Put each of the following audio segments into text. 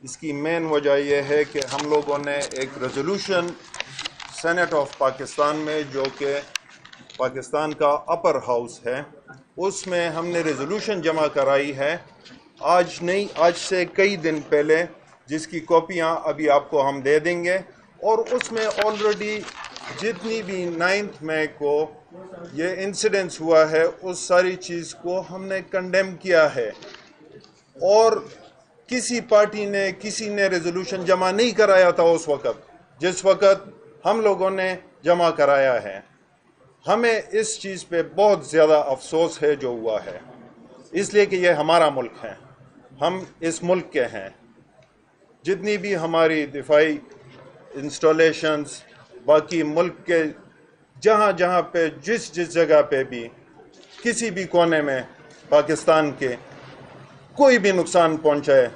اس کی مین وجہ یہ ہے کہ ہم لوگوں نے ایک ریزولوشن سینٹ آف پاکستان میں، جو کہ پاکستان کا اپر ہاؤس ہے، اس میں ہم نے ریزولوشن جمع کرائی ہے آج نہیں، آج سے کئی دن پہلے، جس کی کاپیاں ابھی آپ کو ہم دے دیں گے. اور اس میں آلریڈی جتنی بھی 9 مئی کو یہ انسیڈنس ہوا ہے اس ساری چیز کو ہم نے کنڈیم کیا ہے. اور کسی پارٹی نے، کسی نے ریزولوشن جمع نہیں کرایا تھا اس وقت جس وقت ہم لوگوں نے جمع کرایا ہے. ہمیں اس چیز پہ بہت زیادہ افسوس ہے جو ہوا ہے، اس لیے کہ یہ ہمارا ملک ہے، ہم اس ملک کے ہیں. جتنی بھی ہماری دفاعی انسٹالیشنز باقی ملک کے جہاں جہاں پہ جس جگہ پہ بھی کسی بھی کونے میں پاکستان کے کوئی بھی نقصان پہنچائے،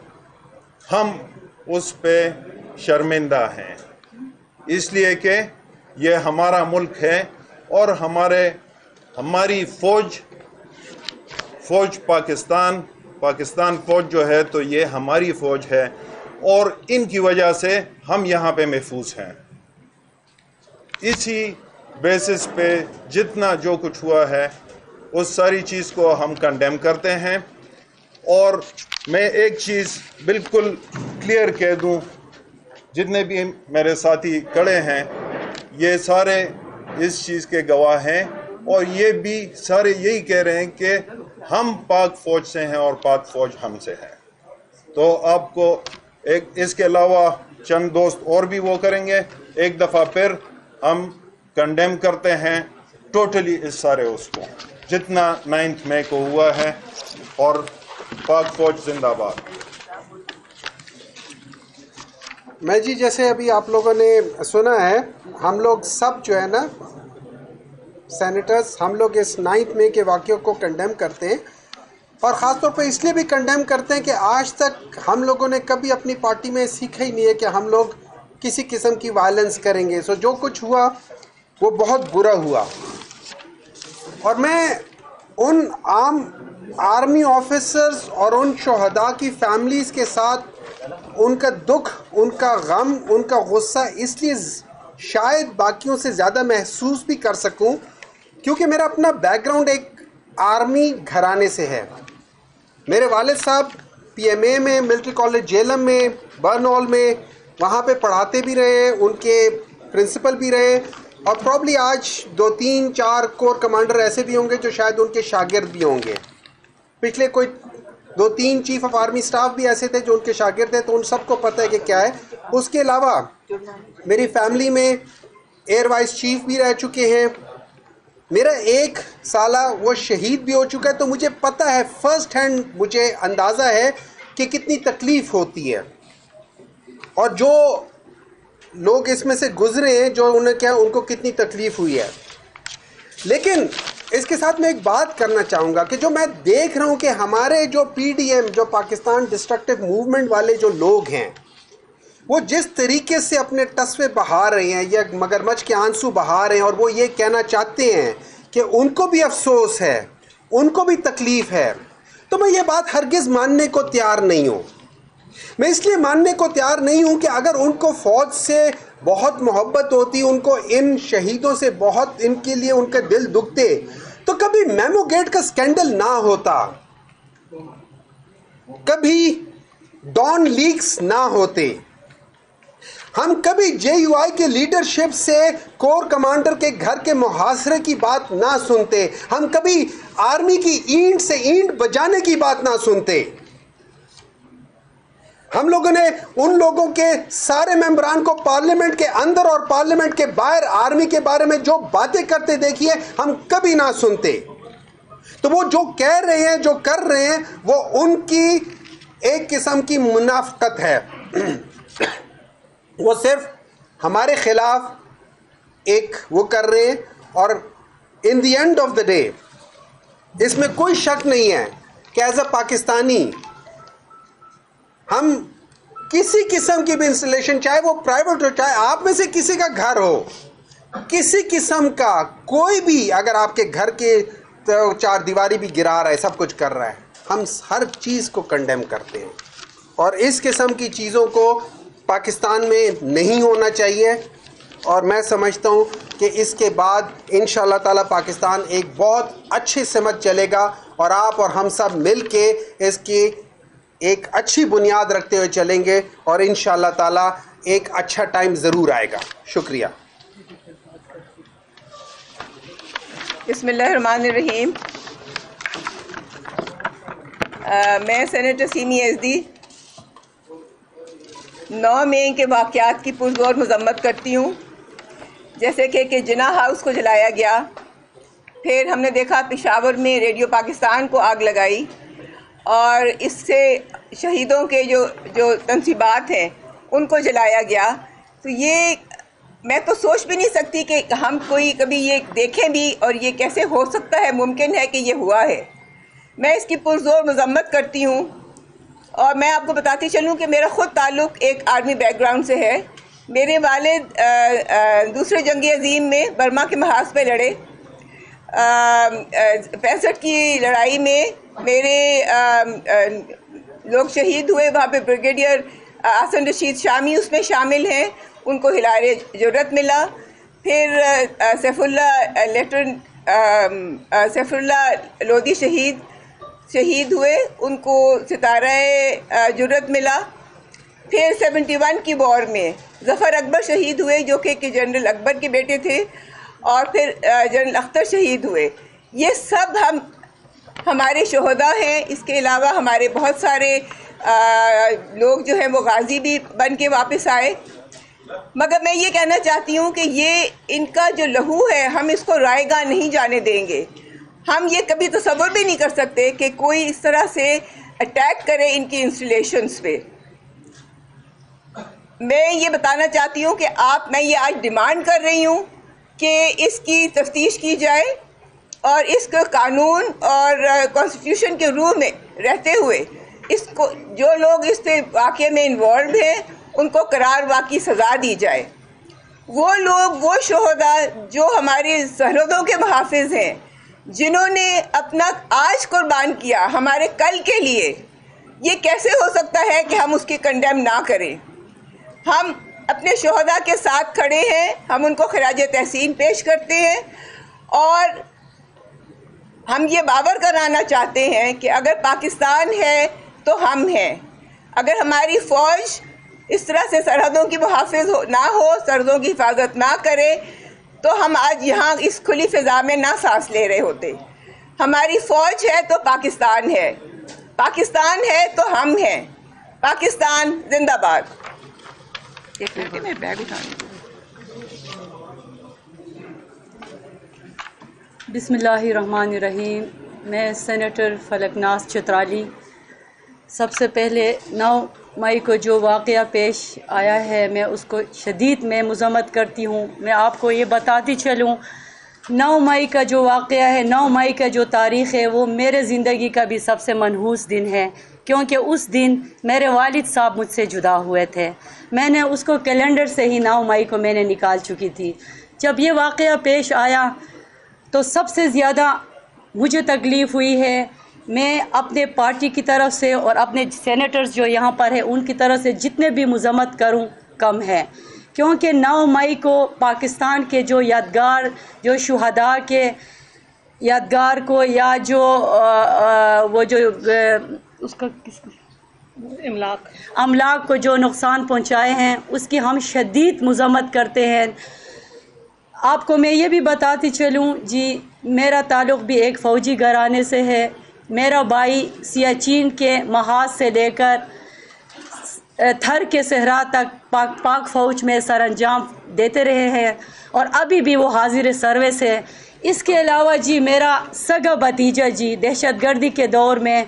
ہم اس پہ شرمندہ ہیں، اس لیے کہ یہ ہمارا ملک ہے. اور ہماری فوج پاکستان فوج جو ہے تو یہ ہماری فوج ہے، اور ان کی وجہ سے ہم یہاں پہ محفوظ ہیں. اسی بیسس پہ جتنا جو کچھ ہوا ہے اس ساری چیز کو ہم کنڈیم کرتے ہیں. اور میں ایک چیز بالکل کلیئر کہہ دوں، جتنے بھی میرے ساتھی کھڑے ہیں یہ سارے اس چیز کے گواہ ہیں، اور یہ بھی سارے یہی کہہ رہے ہیں کہ ہم پاک فوج سے ہیں اور پاک فوج ہم سے ہے. تو آپ کو اس کے علاوہ چند دوست اور بھی وہ کریں گے. ایک دفعہ پھر ہم کنڈیم کرتے ہیں ٹوٹلی اس سارے اس کو جتنا 9 مئی کو ہوا ہے، اور پاک فوج زندہ باد. میں جی جیسے ابھی آپ لوگوں نے سنا ہے، ہم لوگ سب جو ہے نا سینیٹرز، ہم لوگ اس 9 مئی کے واقعے کو کنڈیم کرتے ہیں، اور خاص طور پہ اس لیے بھی کنڈیم کرتے ہیں کہ آج تک ہم لوگوں نے کبھی اپنی پارٹی میں سیکھا ہی نہیں ہے کہ ہم لوگ کسی قسم کی وائلنس کریں گے. سو جو کچھ ہوا وہ بہت برا ہوا. اور میں ان عام آرمی آفیسرز اور ان شہداء کی فیملیز کے ساتھ ان کا دکھ، ان کا غم، ان کا غصہ اس لیے شاید باقیوں سے زیادہ محسوس بھی کر سکوں کیونکہ میرا اپنا بیک گراؤنڈ ایک آرمی گھرانے سے ہے. میرے والد صاحب PMA میں، ملٹری کالج جیلم میں، برن ہال میں وہاں پہ پڑھاتے بھی رہے، ان کے پرنسپل بھی رہے، اور پرابلی آج 2 3 4 کور کمانڈر ایسے بھی ہوں گے جو شاید ان کے شاگرد بھی ہوں گے. پچھلے کوئی 2 3 چیف آف آرمی سٹاف بھی ایسے تھے جو ان کے شاگرد تھے، تو ان سب کو پتہ ہے کہ کیا ہے. اس کے علاوہ میری فیملی میں ایئر وائس چیف بھی رہ چکے ہیں، میرا 1 سالہ وہ شہید بھی ہو چکا ہے. تو مجھے پتہ ہے، فرسٹ ہینڈ مجھے اندازہ ہے کہ کتنی تکلیف ہوتی ہے. اور جو لوگ اس میں سے گزرے ہیں، جو انہیں کیا ان کو کتنی تکلیف ہوئی ہے. لیکن اس کے ساتھ میں ایک بات کرنا چاہوں گا کہ جو میں دیکھ رہا ہوں کہ ہمارے جو PDM، جو پاکستان ڈسٹرکٹیو موومنٹ والے جو لوگ ہیں، وہ جس طریقے سے اپنے ٹسوے بہا رہے ہیں یا مگرمچھ کے آنسو بہا رہے ہیں، اور وہ یہ کہنا چاہتے ہیں کہ ان کو بھی افسوس ہے، ان کو بھی تکلیف ہے، تو میں یہ بات ہرگز ماننے کو تیار نہیں ہوں. میں اس لیے ماننے کو تیار نہیں ہوں کہ اگر ان کو فوج سے بہت محبت ہوتی، ان کو ان شہیدوں سے بہت، ان کے لیے ان کے دل دکھتے، تو کبھی میمو گیٹ کا سکینڈل نہ ہوتا، کبھی ڈان لیکس نہ ہوتے، ہم کبھی JUI کے لیڈرشپ سے کور کمانڈر کے گھر کے محاصرے کی بات نہ سنتے، ہم کبھی آرمی کی اینٹ سے اینٹ بجانے کی بات نہ سنتے. ہم لوگوں نے ان لوگوں کے سارے ممبران کو پارلیمنٹ کے اندر اور پارلیمنٹ کے باہر آرمی کے بارے میں جو باتیں کرتے دیکھی ہیں، ہم کبھی نہ سنتے. تو وہ جو کہہ رہے ہیں، جو کر رہے ہیں، وہ ان کی ایک قسم کی منافقت ہے. وہ صرف ہمارے خلاف ایک وہ کر رہے ہیں. اور in the end of the day اس میں کوئی شک نہیں ہے کہ ایز اے پاکستانی ہم کسی قسم کی بھی انسٹالیشن، چاہے وہ پرائیویٹ ہو، چاہے آپ میں سے کسی کا گھر ہو، کسی قسم کا کوئی بھی، اگر آپ کے گھر کے 4 دیواری بھی گرا رہا ہے، سب کچھ کر رہا ہے، ہم ہر چیز کو کنڈیم کرتے ہیں. اور اس قسم کی چیزوں کو پاکستان میں نہیں ہونا چاہیے. اور میں سمجھتا ہوں کہ اس کے بعد انشاءاللہ تعالی پاکستان ایک بہت اچھی سمت چلے گا اور آپ اور ہم سب مل کے اس کی ایک اچھی بنیاد رکھتے ہوئے چلیں گے اور انشاءاللہ تعالی ایک اچھا ٹائم ضرور آئے گا. شکریہ. بسم اللہ الرحمن الرحیم. میں سینیٹر سیمی ایزدی 9 مئی کے واقعات کی پرزور مذمت کرتی ہوں. جیسے کہ جناح ہاؤس کو جلایا گیا، پھر ہم نے دیکھا پشاور میں ریڈیو پاکستان کو آگ لگائی، اور اس سے شہیدوں کے جو تنصیبات ہیں ان کو جلایا گیا. تو یہ میں تو سوچ بھی نہیں سکتی کہ ہم کوئی کبھی یہ دیکھیں بھی، اور یہ کیسے ہو سکتا ہے، ممکن ہے کہ یہ ہوا ہے. میں اس کی پرزور مذمت کرتی ہوں. اور میں آپ کو بتاتی چلوں کہ میرا خود تعلق ایک آرمی بیک گراؤنڈ سے ہے. میرے والد دوسرے جنگ عظیم میں برما کے محاذ پہ لڑے. 65 کی لڑائی میں میرے لوگ شہید ہوئے. وہاں پہ بریگیڈیئر حسن رشید شامی اس میں شامل ہیں، ان کو ہلال جرت ملا. پھر سیف اللہ لودھی شہید ہوئے، ان کو ستارہ جرت ملا. پھر 71 کی وار میں ظفر اکبر شہید ہوئے، جو کہ جنرل اکبر کے بیٹے تھے. اور پھر جنرل اختر شہید ہوئے. یہ سب ہمارے شہداء ہیں. اس کے علاوہ ہمارے بہت سارے لوگ جو ہیں وہ غازی بھی بن کے واپس آئے. مگر میں یہ کہنا چاہتی ہوں کہ یہ ان کا جو لہو ہے، ہم اس کو رائے گاہ نہیں جانے دیں گے. ہم یہ کبھی تصور بھی نہیں کر سکتے کہ کوئی اس طرح سے اٹیک کرے ان کی انسٹالیشنز پہ. میں یہ بتانا چاہتی ہوں کہ میں یہ آج ڈیمانڈ کر رہی ہوں کہ اس کی تفتیش کی جائے، اور اس کو قانون اور کانسٹیٹیوشن کے روح میں رہتے ہوئے اس کو جو لوگ اس پہ واقعے میں انوالوڈ ہیں ان کو قرار واقعی سزا دی جائے. وہ لوگ، وہ شہداء جو ہماری سرحدوں کے محافظ ہیں، جنہوں نے اپنا آج قربان کیا ہمارے کل کے لیے، یہ کیسے ہو سکتا ہے کہ ہم اس کی کنڈیم نہ کریں؟ ہم اپنے شہداء کے ساتھ کھڑے ہیں، ہم ان کو خراج تحسین پیش کرتے ہیں، اور ہم یہ باور کرانا چاہتے ہیں کہ اگر پاکستان ہے تو ہم ہیں. اگر ہماری فوج اس طرح سے سرحدوں کی محافظ نہ ہو، سرحدوں کی حفاظت نہ کرے، تو ہم آج یہاں اس کھلی فضا میں نہ سانس لے رہے ہوتے. ہماری فوج ہے تو پاکستان ہے، پاکستان ہے تو ہم ہیں. پاکستان زندہ باد. میں بیگ اٹھانے. بسم اللہ الرحمن الرحیم. میں سینیٹر فلک ناز چترالی. سب سے پہلے 9 مئی کو جو واقعہ پیش آیا ہے، میں اس کو شدید میں مذمت کرتی ہوں. میں آپ کو یہ بتاتی چلوں، 9 مئی کا جو واقعہ ہے، 9 مئی کا جو تاریخ ہے، وہ میرے زندگی کا بھی سب سے منحوس دن ہے، کیونکہ اس دن میرے والد صاحب مجھ سے جدا ہوئے تھے. میں نے اس کو کیلنڈر سے ہی 9 مئی کو میں نے نکال چکی تھی. جب یہ واقعہ پیش آیا تو سب سے زیادہ مجھے تکلیف ہوئی ہے. میں اپنے پارٹی کی طرف سے اور اپنے سینیٹرز جو یہاں پر ہیں ان کی طرف سے جتنے بھی مذمت کروں کم ہے، کیونکہ 9 مئی کو پاکستان کے جو یادگار، جو شہداء کے یادگار کو، یا جو وہ جو اس کا املاک کو جو نقصان پہنچائے ہیں، اس کی ہم شدید مذمت کرتے ہیں. آپ کو میں یہ بھی بتاتی چلوں جی، میرا تعلق بھی ایک فوجی گھرانے سے ہے. میرا بھائی سیاچین کے محاذ سے لے کر تھر کے صحرا تک پاک فوج میں سر انجام دیتے رہے ہیں، اور ابھی بھی وہ حاضر سروس ہے. اس کے علاوہ جی میرا سگا بھتیجا جی دہشت گردی کے دور میں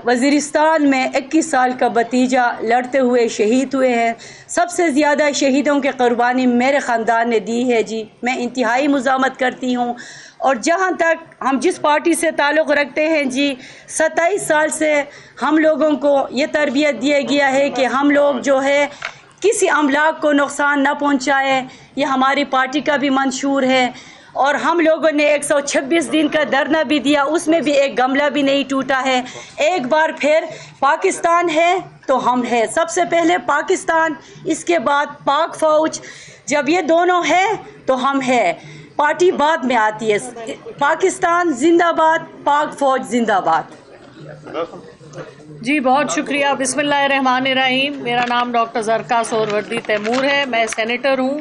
وزیرستان میں 21 سال کا بھتیجا لڑتے ہوئے شہید ہوئے ہیں. سب سے زیادہ شہیدوں کی قربانی میرے خاندان نے دی ہے جی. میں انتہائی مذمت کرتی ہوں. اور جہاں تک ہم جس پارٹی سے تعلق رکھتے ہیں جی، 27 سال سے ہم لوگوں کو یہ تربیت دیا گیا ہے کہ ہم لوگ جو ہے کسی املاک کو نقصان نہ پہنچائے. یہ ہماری پارٹی کا بھی منشور ہے. اور ہم لوگوں نے 126 دن کا دھرنا بھی دیا، اس میں بھی ایک گملہ بھی نہیں ٹوٹا ہے. ایک بار پھر پاکستان ہے تو ہم ہیں. سب سے پہلے پاکستان، اس کے بعد پاک فوج. جب یہ دونوں ہے تو ہم ہیں. پارٹی بعد میں آتی ہے. پاکستان زندہ باد، پاک فوج زندہ باد. جی بہت شکریہ. بسم اللہ الرحمن الرحیم. میرا نام ڈاکٹر زرکا سہروردی تیمور ہے. میں سینیٹر ہوں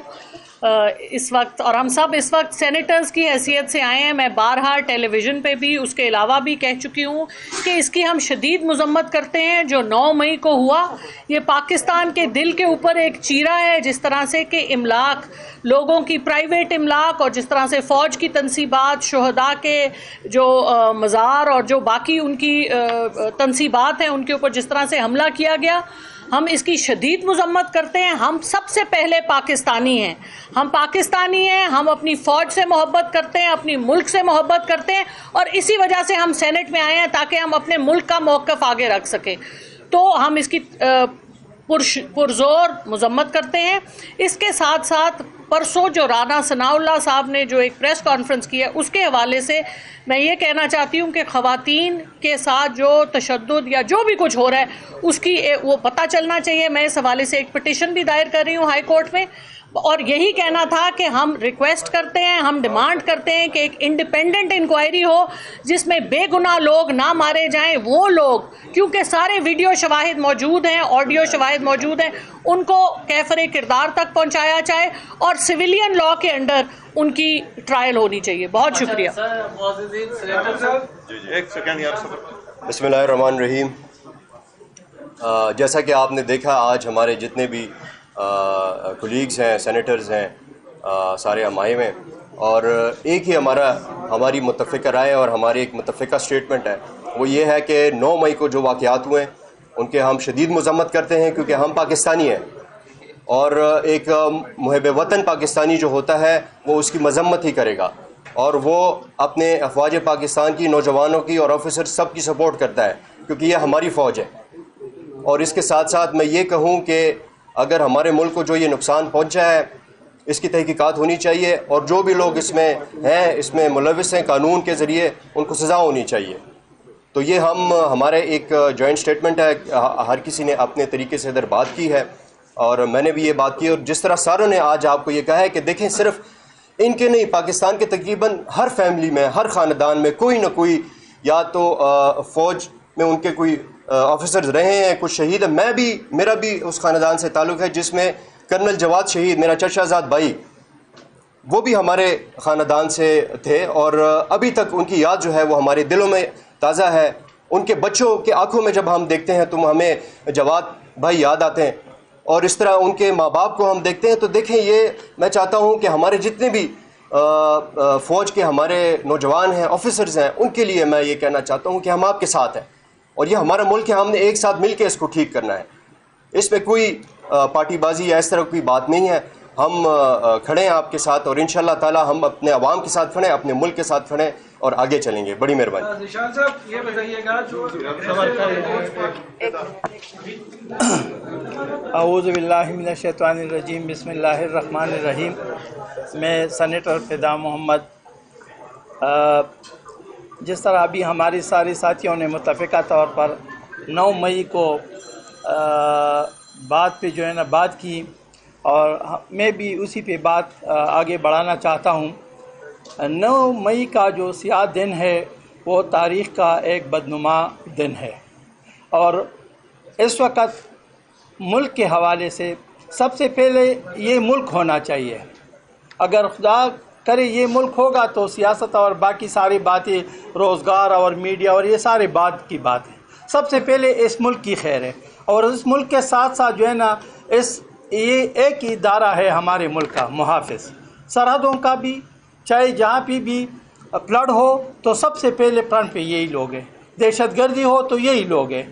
اس وقت، اور ہم سب اس وقت سینیٹرز کی حیثیت سے آئے ہیں. میں بارہا ٹیلی ویژن پہ بھی، اس کے علاوہ بھی کہہ چکی ہوں کہ اس کی ہم شدید مذمت کرتے ہیں. جو 9 مئی کو ہوا، یہ پاکستان کے دل کے اوپر ایک چیرا ہے. جس طرح سے کہ املاک، لوگوں کی پرائیویٹ املاک، اور جس طرح سے فوج کی تنصیبات، شہداء کے جو مزار اور جو باقی ان کی تنصیبات ہیں، ان کے اوپر جس طرح سے حملہ کیا گیا، ہم اس کی شدید مذمت کرتے ہیں. ہم سب سے پہلے پاکستانی ہیں. ہم پاکستانی ہیں. ہم اپنی فوج سے محبت کرتے ہیں، اپنی ملک سے محبت کرتے ہیں، اور اسی وجہ سے ہم سینٹ میں آئے ہیں تاکہ ہم اپنے ملک کا موقف آگے رکھ سکیں. تو ہم اس کی پرزور مذمت کرتے ہیں. اس کے ساتھ ساتھ پرسوں جو رانا ثناء اللہ صاحب نے جو ایک پریس کانفرنس کی ہے، اس کے حوالے سے میں یہ کہنا چاہتی ہوں کہ خواتین کے ساتھ جو تشدد یا جو بھی کچھ ہو رہا ہے، اس کی وہ پتہ چلنا چاہیے. میں اس حوالے سے ایک پٹیشن بھی دائر کر رہی ہوں ہائی کورٹ میں، اور یہی کہنا تھا کہ ہم ریکویسٹ کرتے ہیں، ہم ڈیمانڈ کرتے ہیں کہ ایک انڈیپینڈنٹ انکوائری ہو جس میں بے گناہ لوگ نہ مارے جائیں. وہ لوگ، کیونکہ سارے ویڈیو شواہد موجود ہیں، آڈیو شواہد موجود ہیں، ان کو کیفر کردار تک پہنچایا جائے، اور سویلین لاء کے انڈر ان کی ٹرائل ہونی چاہیے. بہت شکریہ. بسم اللہ الرحمن الرحیم. جیسا کہ آپ نے دیکھا، آج ہمارے جتنے بھی کولیگز ہیں، سینیٹرز ہیں، سارے ہم آئے ہیں، اور ایک ہی ہماری متفقہ رائے اور ہماری ایک متفقہ سٹیٹمنٹ ہے. وہ یہ ہے کہ 9 مئی کو جو واقعات ہوئے ہیں ان کے ہم شدید مذمت کرتے ہیں، کیونکہ ہم پاکستانی ہیں، اور ایک محب وطن پاکستانی جو ہوتا ہے وہ اس کی مذمت ہی کرے گا، اور وہ اپنے افواج پاکستان کی، نوجوانوں کی اور آفیسر سب کی سپورٹ کرتا ہے، کیونکہ یہ ہماری فوج ہے. اور اس کے ساتھ ساتھ میں یہ کہوں کہ اگر ہمارے ملک کو جو یہ نقصان پہنچا ہے، اس کی تحقیقات ہونی چاہیے، اور جو بھی لوگ اس میں ہیں، اس میں ملوث ہیں، قانون کے ذریعے ان کو سزا ہونی چاہیے. تو یہ ہمارے ایک جوائنٹ سٹیٹمنٹ ہے. ہر کسی نے اپنے طریقے سے ادھر بات کی ہے، اور میں نے بھی یہ بات کی. اور جس طرح ساروں نے آج آپ کو یہ کہا ہے کہ دیکھیں، صرف ان کے نہیں، پاکستان کے تقریباً ہر فیملی میں، ہر خاندان میں کوئی نہ کوئی یا تو فوج میں ان کے کوئی آفیسرز رہے ہیں، کچھ شہید ہیں. میرا بھی اس خاندان سے تعلق ہے جس میں کرنل جواد شہید، میرا چچا زاد بھائی، وہ بھی ہمارے خاندان سے تھے، اور ابھی تک ان کی یاد جو ہے وہ ہمارے دلوں میں تازہ ہے. ان کے بچوں کے آنکھوں میں جب ہم دیکھتے ہیں تو ہمیں جواد بھائی یاد آتے ہیں، اور اس طرح ان کے ماں باپ کو ہم دیکھتے ہیں. تو دیکھیں، یہ میں چاہتا ہوں کہ ہمارے جتنے بھی فوج کے ہمارے نوجوان ہیں، آفیسرز ہیں، ان کے لیے میں یہ کہنا چاہتا ہوں کہ ہم آپ کے ساتھ ہیں، اور یہ ہمارا ملک ہے. ہم نے ایک ساتھ مل کے اس کو ٹھیک کرنا ہے. اس میں کوئی پارٹی بازی یا اس طرح کوئی بات نہیں ہے. ہم کھڑے ہیں آپ کے ساتھ، اور انشاءاللہ تعالی ہم اپنے عوام کے ساتھ کھڑے ہیں، اپنے ملک کے ساتھ کھڑے ہیں، اور آگے چلیں گے. بڑی مہربانی. ذیشان صاحب یہ بتائیے گا، اعوذ باللہ من الشیطان الرجیم، بسم اللہ الرحمن الرحیم. میں سینیٹر فدا محمد، جس طرح ابھی ہماری ساری ساتھیوں نے متفقہ طور پر 9 مئی کو بات پہ جو ہے نا بات کی، اور میں بھی اسی پہ بات آگے بڑھانا چاہتا ہوں. 9 مئی کا جو سیاہ دن ہے وہ تاریخ کا ایک بدنما دن ہے، اور اس وقت ملک کے حوالے سے سب سے پہلے یہ ملک ہونا چاہیے. اگر خدا کرے یہ ملک ہوگا تو سیاست اور باقی ساری باتیں، روزگار اور میڈیا اور یہ سارے بات کی بات ہے. سب سے پہلے اس ملک کی خیر ہے، اور اس ملک کے ساتھ ساتھ جو ہے نا یہ ایک ادارہ ہے ہمارے ملک کا، محافظ سرحدوں کا بھی. چاہے جہاں پہ بھی فلڈ ہو تو سب سے پہلے فرنٹ پہ یہی لوگ ہیں، دہشت گردی ہو تو یہی لوگ ہیں،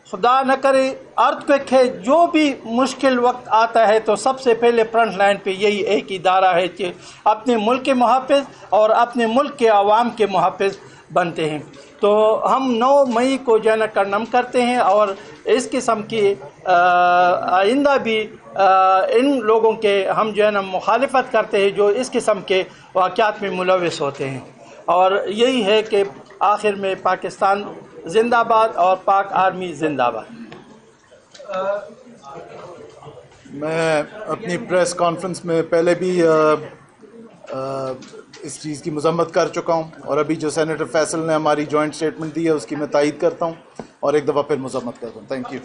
خدا نہ کرے ارتھ کویک ہے، جو بھی مشکل وقت آتا ہے تو سب سے پہلے فرنٹ لائن پہ یہی ایک ادارہ ہے کہ اپنے ملک کے محافظ اور اپنے ملک کے عوام کے محافظ بنتے ہیں. تو ہم 9 مئی کو جو ہے نا کنڈم کرتے ہیں، اور اس قسم کی آئندہ بھی ان لوگوں کے ہم جو ہے نا مخالفت کرتے ہیں جو اس قسم کے واقعات میں ملوث ہوتے ہیں. اور یہی ہے کہ آخر میں پاکستان زندہ باد اور پاک آرمی زندہ باد. میں اپنی پریس کانفرنس میں پہلے بھی اس چیز کی مذمت کر چکا ہوں، اور ابھی جو سینیٹر فیصل نے ہماری جوائنٹ اسٹیٹمنٹ دی ہے اس کی میں تائید کرتا ہوں اور ایک دفعہ پھر مذمت کرتا ہوں. Thank you.